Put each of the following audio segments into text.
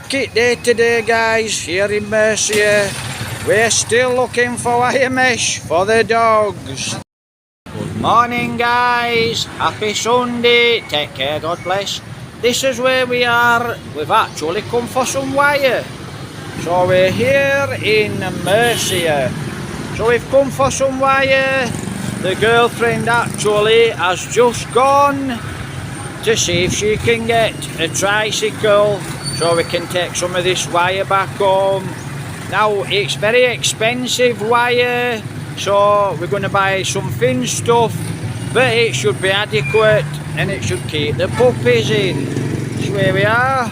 Market day today, guys, here in Mercia. We're still looking for wire mesh for the dogs. Good morning, guys. Happy Sunday. Take care, God bless. This is where we are. We've actually come for some wire. So we're here in Mercia. So we've come for some wire. The girlfriend actually has just gone to see if she can get a tricycle so we can take some of this wire back home. Now it's very expensive wire, so we're going to buy some thin stuff, but it should be adequate and it should keep the puppies in. So here we are.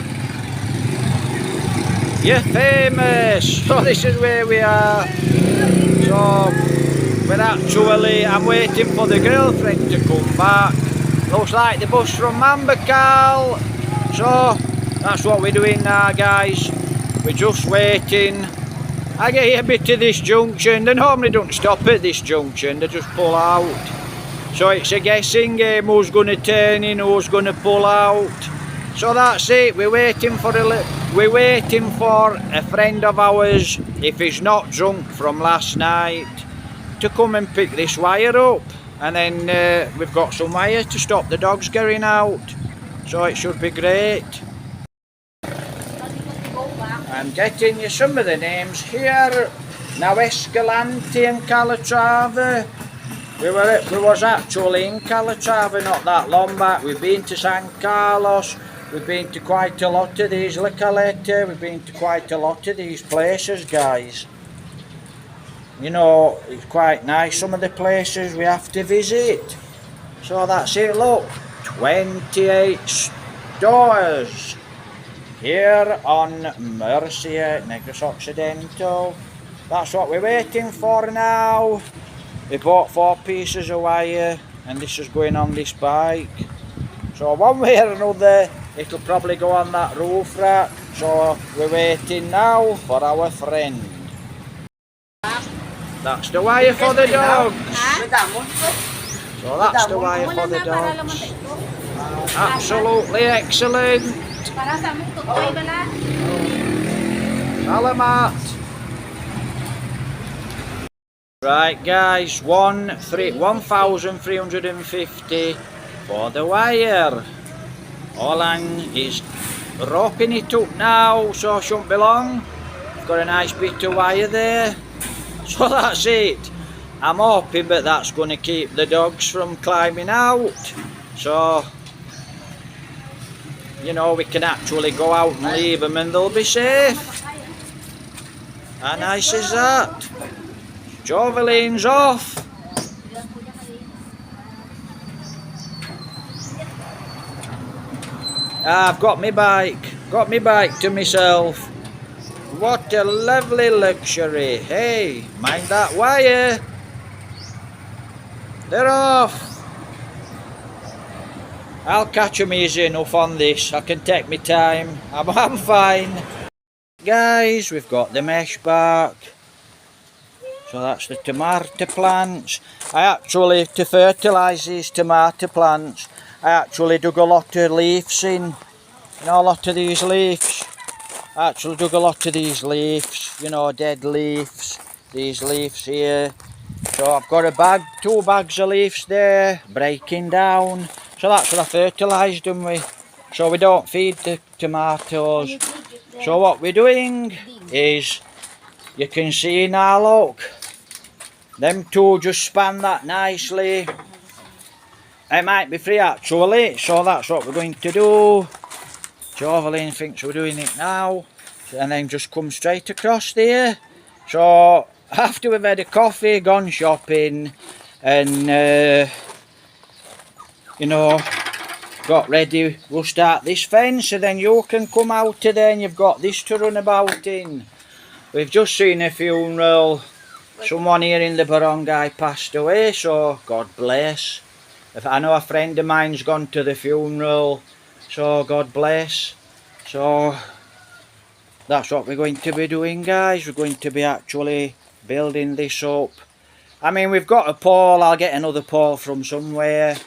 You're famous. So this is where we are. So we're actually, I'm waiting for the girlfriend to come back. Looks like the bus from Mambercal. So that's what we're doing now, guys. We're just waiting. I get here a bit to this junction. They normally don't stop at this junction, they just pull out. So it's a guessing game who's going to turn in, who's going to pull out. So that's it. We're waiting for a friend of ours, if he's not drunk from last night, to come and pick this wire up. And then we've got some wire to stop the dogs getting out. So it should be great. I'm getting you some of the names here. Now Escalante and Calatrava. We was actually in Calatrava not that long back. We've been to San Carlos. We've been to quite a lot of these, La Caleta. We've been to quite a lot of these places, guys. You know, it's quite nice, some of the places we have to visit. So that's it, look. 28 stores here on MURCIA Negros Occidental. That's what we're waiting for now. We bought 4 pieces of wire and this is going on this bike. So one way or another, it'll probably go on that roof rack. So we're waiting now for our friend. That's the wire for the dogs. So that's the wire for the dogs. Absolutely excellent. Salamat. Right, guys, 1,350 for the wire. Olan is roping it up now, so shouldn't be long. Got a nice bit of wire there. So that's it. I'm hoping that that's going to keep the dogs from climbing out. So, you know, we can actually go out and leave them and they'll be safe. How nice is that? Joveline's off. I've got my bike. Got my bike to myself. What a lovely luxury. Hey, mind that wire. They're off. I'll catch them easy enough on this. I can take my time. I'm fine. Guys, we've got the mesh back. So that's the tomato plants. I actually, to fertilise these tomato plants, I actually dug a lot of leaves in. You know, a lot of these leaves. I actually dug a lot of these leaves, you know, dead leaves, these leaves here. So I've got a bag, 2 bags of leaves there, breaking down. So that's what I fertilised them with. So we don't feed the tomatoes. So what we're doing is, you can see now, look, them 2 just span that nicely. It might be free actually, so that's what we're going to do. Joveline thinks we're doing it now, and then just come straight across there. So after we've had a coffee, gone shopping, and you know, got ready, we'll start this fence, and then you can come out to there and you've got this to run about in. We've just seen a funeral. Someone here in the barangay passed away, so God bless. I know a friend of mine's gone to the funeral, so God bless. So that's what we're going to be doing, guys. We're going to be actually building this up. I mean, we've got a pole. I'll get another pole from somewhere. In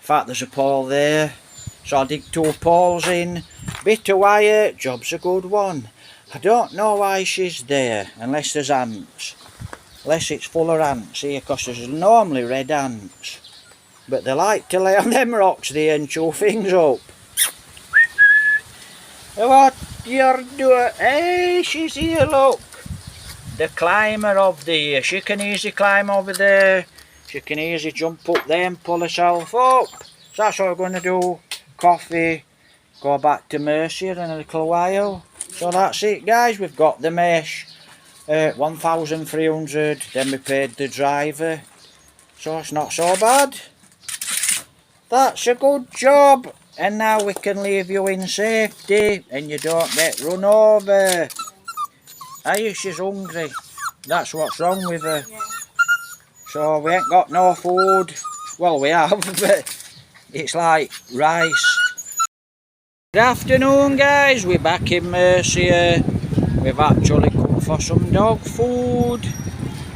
fact, there's a pole there. So I'll dig 2 poles in. Bit of wire, job's a good one. I don't know why she's there, unless there's ants. Unless it's full of ants here, because there's normally red ants. But they like to lay on them rocks there and chew things up. What you're doing? Hey, she's here, look. The climber of the year. She can easily climb over there. She can easily jump up there and pull herself up. So that's what we're going to do. Coffee. Go back to MURCIA in a little while. So that's it, guys. We've got the mesh. 1,300. Then we paid the driver. So it's not so bad. That's a good job. And now we can leave you in safety and you don't get run over. Aye, she's hungry. That's what's wrong with her. Yeah. So we ain't got no food. Well, we have, but it's like rice. Good afternoon, guys. We're back in MURCIA. We've actually come for some dog food.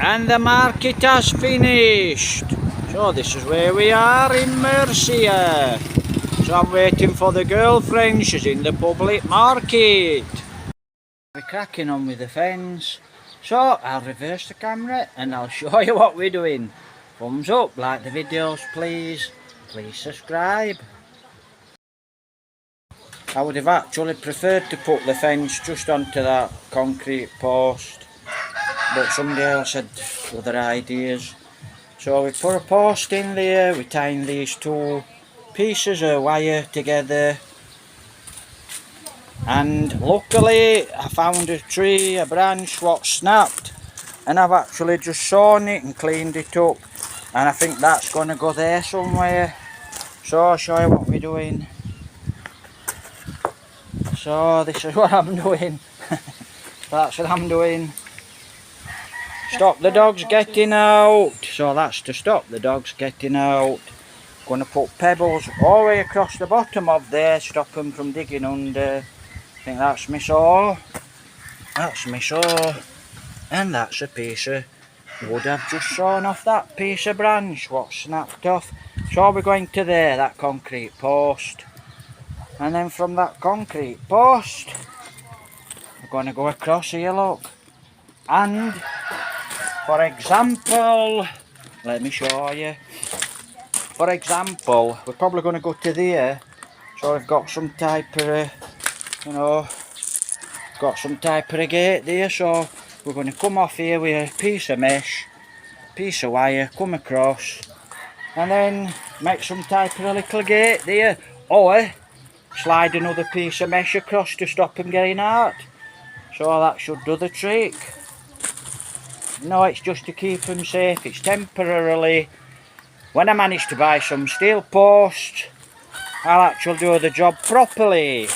And the market has finished. So this is where we are in MURCIA. So I'm waiting for the girlfriend. She's in the public market. We're cracking on with the fence. So I'll reverse the camera and I'll show you what we're doing. Thumbs up, like the videos please. Please subscribe. I would have actually preferred to put the fence just onto that concrete post, but somebody else had other ideas. So we put a post in there, we tied these two pieces of wire together, and luckily I found a tree, a branch what snapped, and I've actually just sawn it and cleaned it up, and I think that's going to go there somewhere. So I'll show you what we're doing. So this is what I'm doing. That's what I'm doing. Stop the dogs getting out. So that's to stop the dogs getting out. Going to put pebbles all the way across the bottom of there, stop them from digging under. I think that's my saw. That's my saw. And that's a piece of wood I've just sawn off that piece of branch what snapped off. So we're going to there, that concrete post. And then from that concrete post, we're going to go across here, look. And, for example, let me show you. For example, we're probably going to go to there. So we've got some type of, got some type of a gate there. So we're going to come off here with a piece of mesh, piece of wire, come across, and then make some type of a little gate there. Or slide another piece of mesh across to stop them getting out. So that should do the trick. No, it's just to keep them safe. It's temporarily. When I manage to buy some steel posts, I'll actually do the job properly.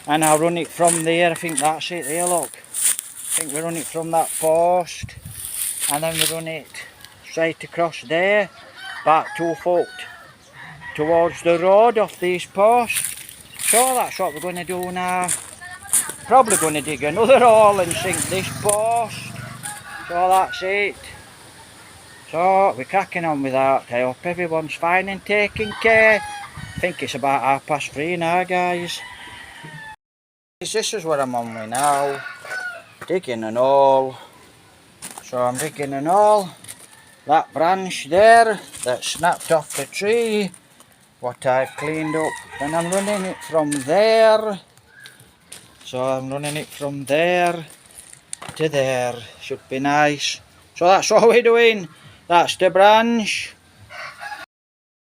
And I'll run it from there. I think that's it there, look. I think we run it from that post. And then we run it straight across there. Back 2 foot towards the road off these posts. So that's what we're going to do now. Probably going to dig another hole and sink this post. So that's it. So we're cracking on with that. I hope everyone's fine and taking care. I think it's about 3:30 now, guys. This is what I'm on with now. Digging an hole. So I'm digging an hole. That branch there that snapped off the tree, what I've cleaned up, and I'm running it from there. So I'm running it from there to there. Should be nice. So that's what we're doing. That's the branch.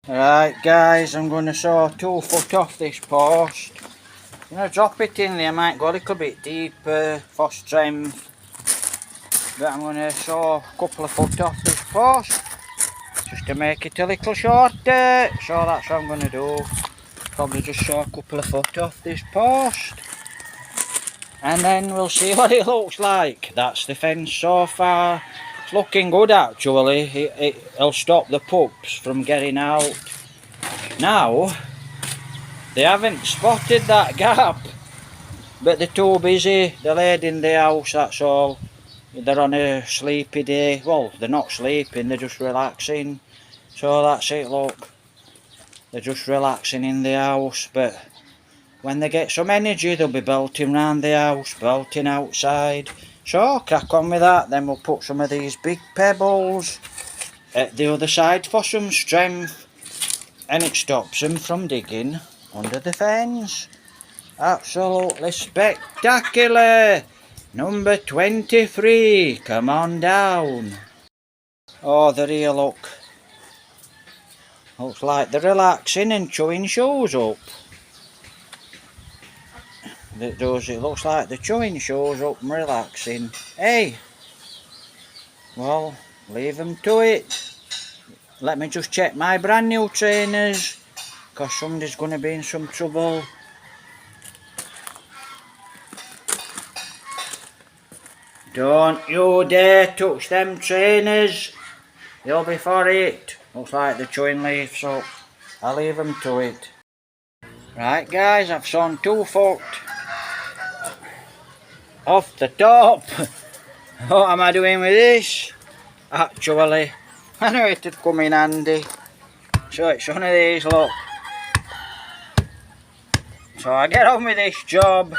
Right, guys, I'm going to saw 2 foot off this post. I'm going to drop it in there. I might go a little bit deeper for strength. But I'm going to saw a couple of foot off this post just to make it a little shorter. So that's what I'm going to do. Probably just saw a couple of foot off this post. And then we'll see what it looks like. That's the fence so far. It's looking good actually. It'll stop the pups from getting out. Now, they haven't spotted that gap. But they're too busy. They're laid in the house, that's all. They're on a sleepy day. Well, they're not sleeping, they're just relaxing. So that's it, look. They're just relaxing in the house, but when they get some energy, they'll be belting round the house, belting outside. So crack on with that. Then we'll put some of these big pebbles at the other side for some strength, and it stops them from digging under the fence. Absolutely spectacular. Number 23, come on down. Oh, they're here, look. Looks like they're relaxing and chewing shoes up. It does, it looks like they're chewing shoes up and relaxing. Hey! Well, leave them to it. Let me just check my brand new trainers, because somebody's going to be in some trouble. Don't you dare touch them trainers. They'll be for it. Looks like they're chewing leaves up. I'll leave them to it. Right guys, I've sewn 2 foot off the top. What am I doing with this? Actually, I know it'd come in handy. So it's one of these, look. So I get on with this job.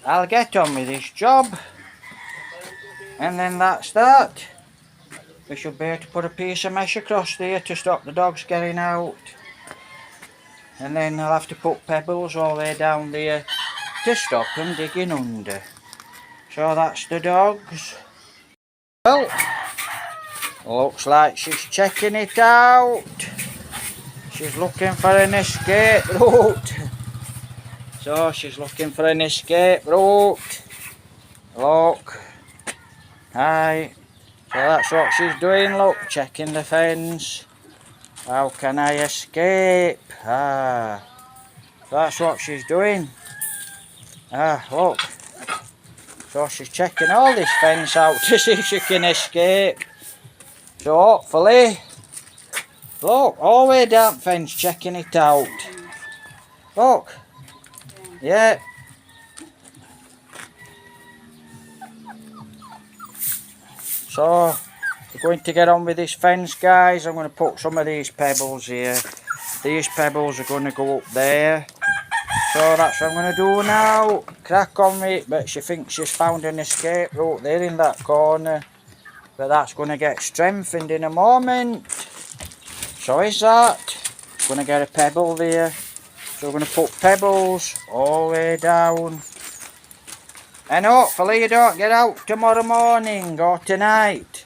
I'll get on with this job. And then that's that. We should be able to put a piece of mesh across there to stop the dogs getting out. And then I'll have to put pebbles all the way down there to stop them digging under. So that's the dogs. Well, looks like she's checking it out. She's looking for an escape route. So she's looking for an escape route. Look. Hi. So that's what she's doing, look, checking the fence. How can I escape? Ah. That's what she's doing. Ah, look. So she's checking all this fence out to see if she can escape. So hopefully, look, all the way down the fence, checking it out. Look. Yeah. So, we're going to get on with this fence, guys. I'm going to put some of these pebbles here. These pebbles are going to go up there. So that's what I'm going to do now. Crack on with it. But she thinks she's found an escape route there in that corner. But that's going to get strengthened in a moment. So is that. Going to get a pebble there. So we're going to put pebbles all the way down. And hopefully you don't get out tomorrow morning or tonight.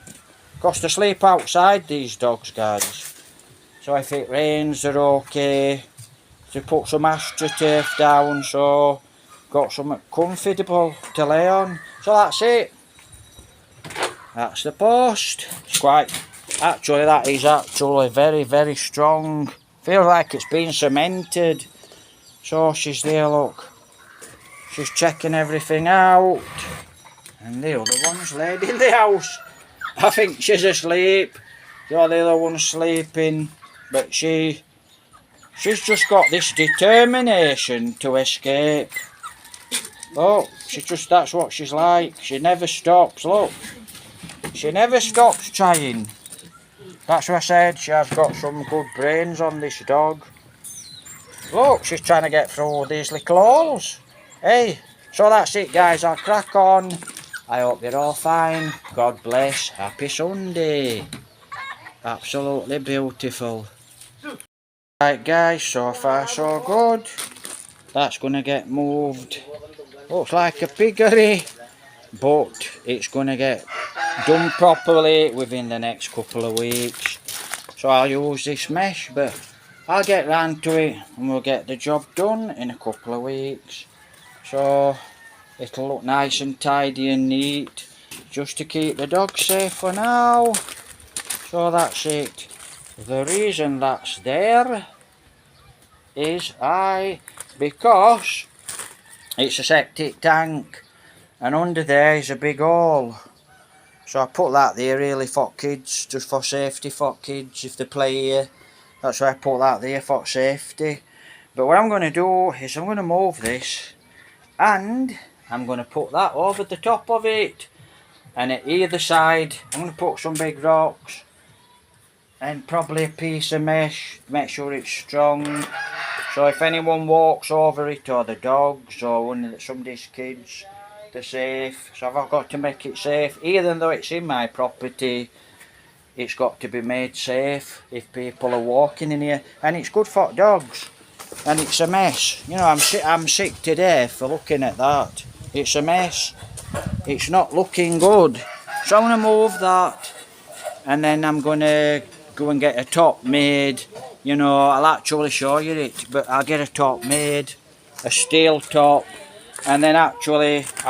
Because they sleep outside, these dogs, guys. So if it rains, they're okay. To put some astroturf down, so got something comfortable to lay on. So that's it. That's the post. It's quite, actually that is actually very, very strong. Feels like it's been cemented. So she's there, look. She's checking everything out. And the other one's laid in the house. I think she's asleep. So the other one's sleeping. But she's just got this determination to escape. Look, that's what she's like. She never stops, look. She never stops trying. That's what I said, she has got some good brains on this dog. Look, she's trying to get through these little holes. Hey, so that's it, guys. I'll crack on. I hope you're all fine. God bless. Happy Sunday. Absolutely beautiful. Right, guys, so far so good. That's going to get moved. Looks like a piggery, but it's going to get done properly within the next couple of weeks. So I'll use this mesh, but I'll get round to it and we'll get the job done in a couple of weeks. So it'll look nice and tidy and neat, just to keep the dog safe for now. So that's it. The reason that's there is because it's a septic tank and under there is a big hole. So I put that there really for kids, just for safety for kids if they play here. That's why I put that there for safety. But what I'm going to do is I'm going to move this and I'm going to put that over the top of it. And at either side I'm going to put some big rocks and probably a piece of mesh, make sure it's strong. So if anyone walks over it, or the dogs, or somebody's kids, they're safe. So I've got to make it safe. Even though it's in my property, it's got to be made safe if people are walking in here. And it's good for dogs. And it's a mess. You know, I'm sick today for looking at that. It's a mess. It's not looking good. So I'm going to move that. And then I'm going to go and get a top made. You know, I'll actually show you it. But I'll get a top made. A steel top. And then I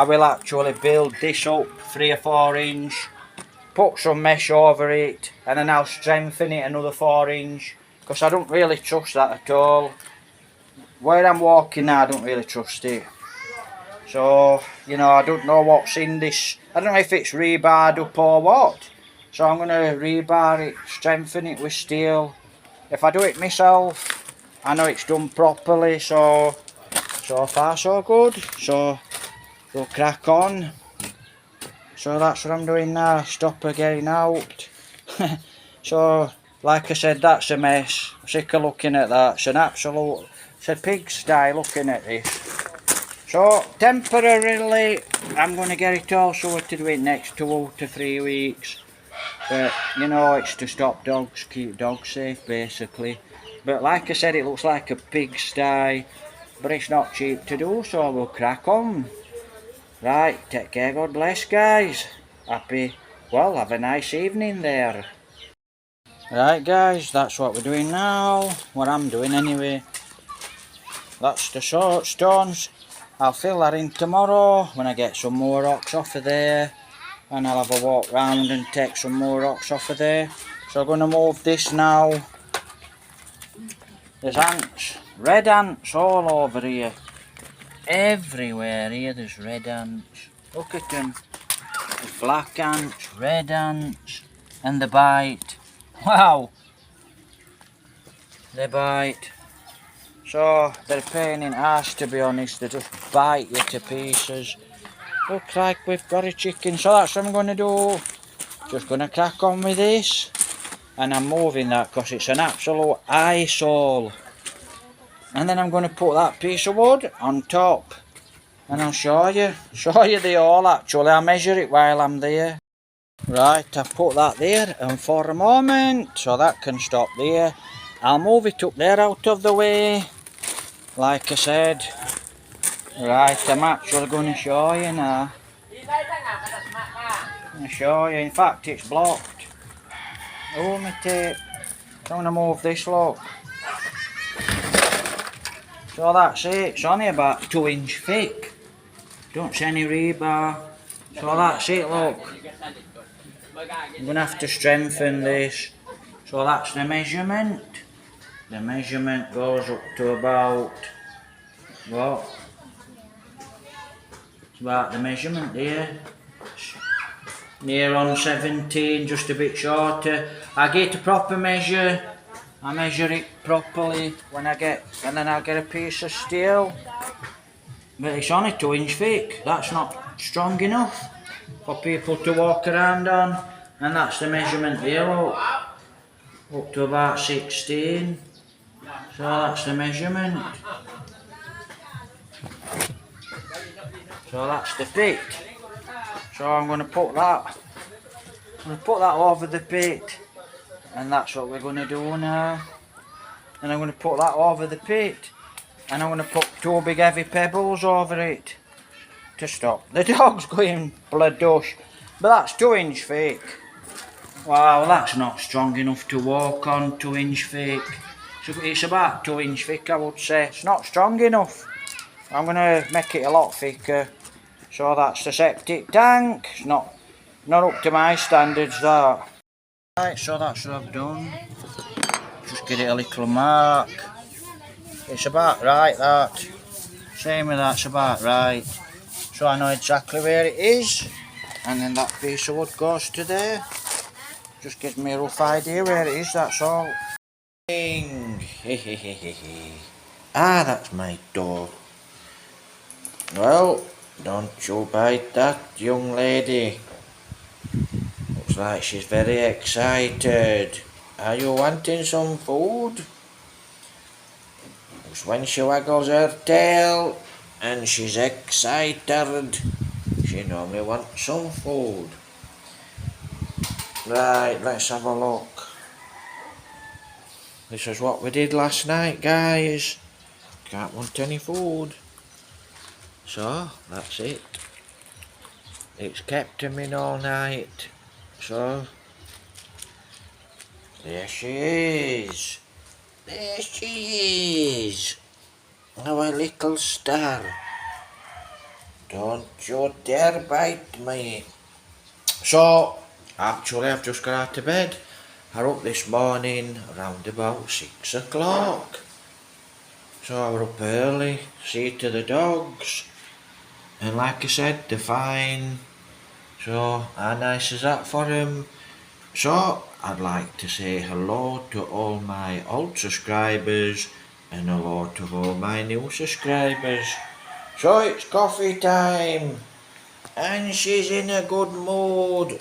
will actually build this up 3 or 4 inch. Put some mesh over it. And then I'll strengthen it another 4 inch. Because I don't really trust that at all. Where I'm walking now, I don't really trust it. So, you know, I don't know what's in this. I don't know if it's rebarred up or what. So I'm going to rebar it, strengthen it with steel. If I do it myself, I know it's done properly. So far so good. So we'll crack on. So that's what I'm doing now. Stop her getting out. So, like I said, that's a mess. I'm sick of looking at that. It's an absolute... It's a pigsty looking at this. So temporarily I'm going to get it all sorted with next 2 to 3 weeks. But you know, it's to stop dogs, keep dogs safe basically. But like I said, it looks like a pigsty, but it's not cheap to do, so we'll crack on. Right, take care, God bless guys. Have a nice evening there. Right guys, that's what we're doing now. What I'm doing anyway. That's the stones. I'll fill that in tomorrow when I get some more rocks off of there. And I'll have a walk round and take some more rocks off of there. So I'm going to move this now. There's ants. Red ants all over here. Everywhere here there's red ants. Look at them. There's black ants, red ants. And they bite. Wow. They bite. So they're a pain in the arse, to be honest. They just bite you to pieces. Looks like we've got a chicken, so that's what I'm going to do. Just going to crack on with this. And I'm moving that because it's an absolute eyesore. And then I'm going to put that piece of wood on top. And I'll show you the hole actually. I'll measure it while I'm there. Right, I've put that there, and for a moment, so that can stop there. I'll move it up there out of the way, like I said. Right, I'm actually going to show you now. I'm going to show you, in fact it's blocked. Oh, my tape. I'm going to move this, look. So that's it, it's only about 2 inch thick. Don't see any rebar. So that's it, look. I'm going to have to strengthen this. So that's the measurement. The measurement goes up to about, what? It's about the measurement there. Near on 17, just a bit shorter. I get a proper measure. I measure it properly when I get, and then I'll get a piece of steel. But it's only 2 inch thick. That's not strong enough for people to walk around on. And that's the measurement there, look. Up to about 16. So that's the measurement. So that's the pit. So I'm going to put that. I'm going to put that over the pit. And that's what we're going to do now. And I'm going to put that over the pit. And I'm going to put 2 big heavy pebbles over it. To stop the dogs going blood dush. But that's 2 inch thick. Wow, that's not strong enough to walk on, 2 inch thick. So it's about 2 inch thick, I would say. It's not strong enough. I'm going to make it a lot thicker. So that's the septic tank. It's not up to my standards, that. Right, so that's what I've done. Just get it a little mark. It's about right, that. Same with that's about right. So I know exactly where it is. And then that piece of wood goes to there. Just gives me a rough idea where it is, that's all. Ah, that's my dog. Well, don't you bite that, young lady. Looks like she's very excited. Are you wanting some food? 'cause when she waggles her tail and she's excited, she normally wants some food. Right, let's have a look. This is what we did last night, guys. Can't want any food. So, that's it. It's kept him in all night. So, there she is. There she is. Our little star. Don't you dare bite me. So, actually I've just got out of bed. I was up this morning around about 6 o'clock. So I was up early, see to the dogs. And like I said, they're fine. So, how nice is that for them? So, I'd like to say hello to all my old subscribers and hello to all my new subscribers. So, it's coffee time. And she's in a good mood.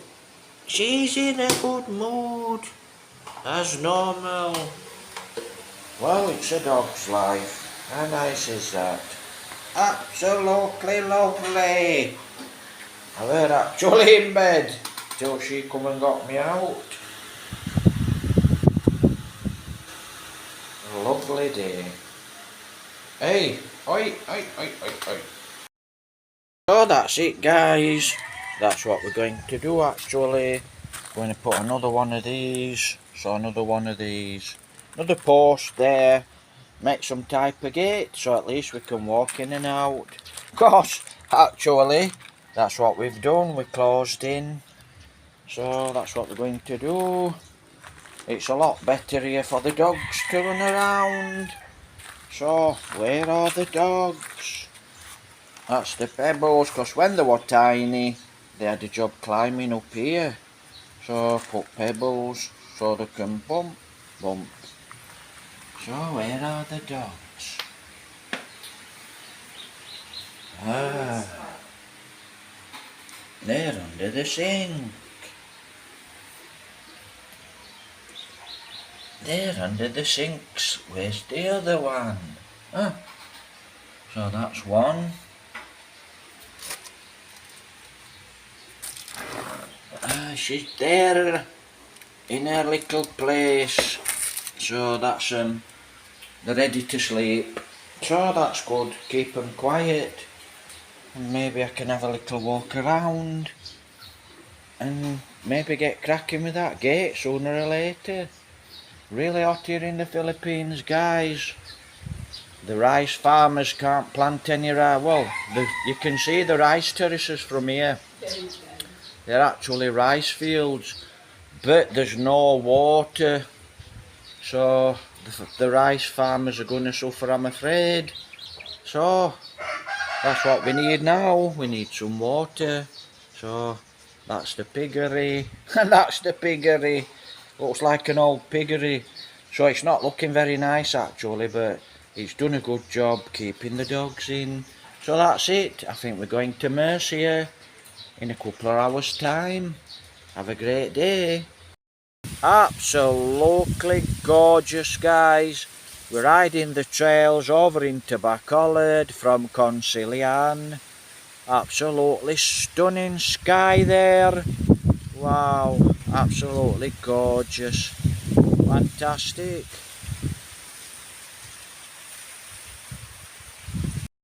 She's in a good mood. As normal. Well, it's a dog's life. How nice is that? Absolutely lovely. I were actually in bed till she come and got me out. A lovely day. Hey, oi, oi, oi, oi, oi. So that's it, guys. That's what we're going to do actually. Going to put another one of these. So another one of these. Another post there. Make some type of gate so at least we can walk in and out. Of course, actually, that's what we've done. We closed in. So that's what we're going to do. It's a lot better here for the dogs to run around. So, where are the dogs? That's the pebbles, because when they were tiny, they had a job climbing up here. So, put pebbles so they can bump, bump. So, where are the dogs? Ah, they're under the sink. They're under the sinks. Where's the other one? Ah, so that's one. She's there in her little place. So that's they're ready to sleep. So that's good. Keep them quiet. And maybe I can have a little walk around. And maybe get cracking with that gate sooner or later. Really hot here in the Philippines, guys. The rice farmers can't plant any rice. Well, you can see the rice terraces from here. They're actually rice fields, but there's no water. So the rice farmers are going to suffer, I'm afraid. So that's what we need now. We need some water. So that's the piggery. And that's the piggery. Looks like an old piggery. So it's not looking very nice actually, but it's done a good job keeping the dogs in. So that's it. I think we're going to MURCIA in a couple of hours time. Have a great day. Absolutely gorgeous, guys. We're riding the trails over into Bacolod from Concilian. Absolutely stunning sky there. Wow, absolutely gorgeous. Fantastic.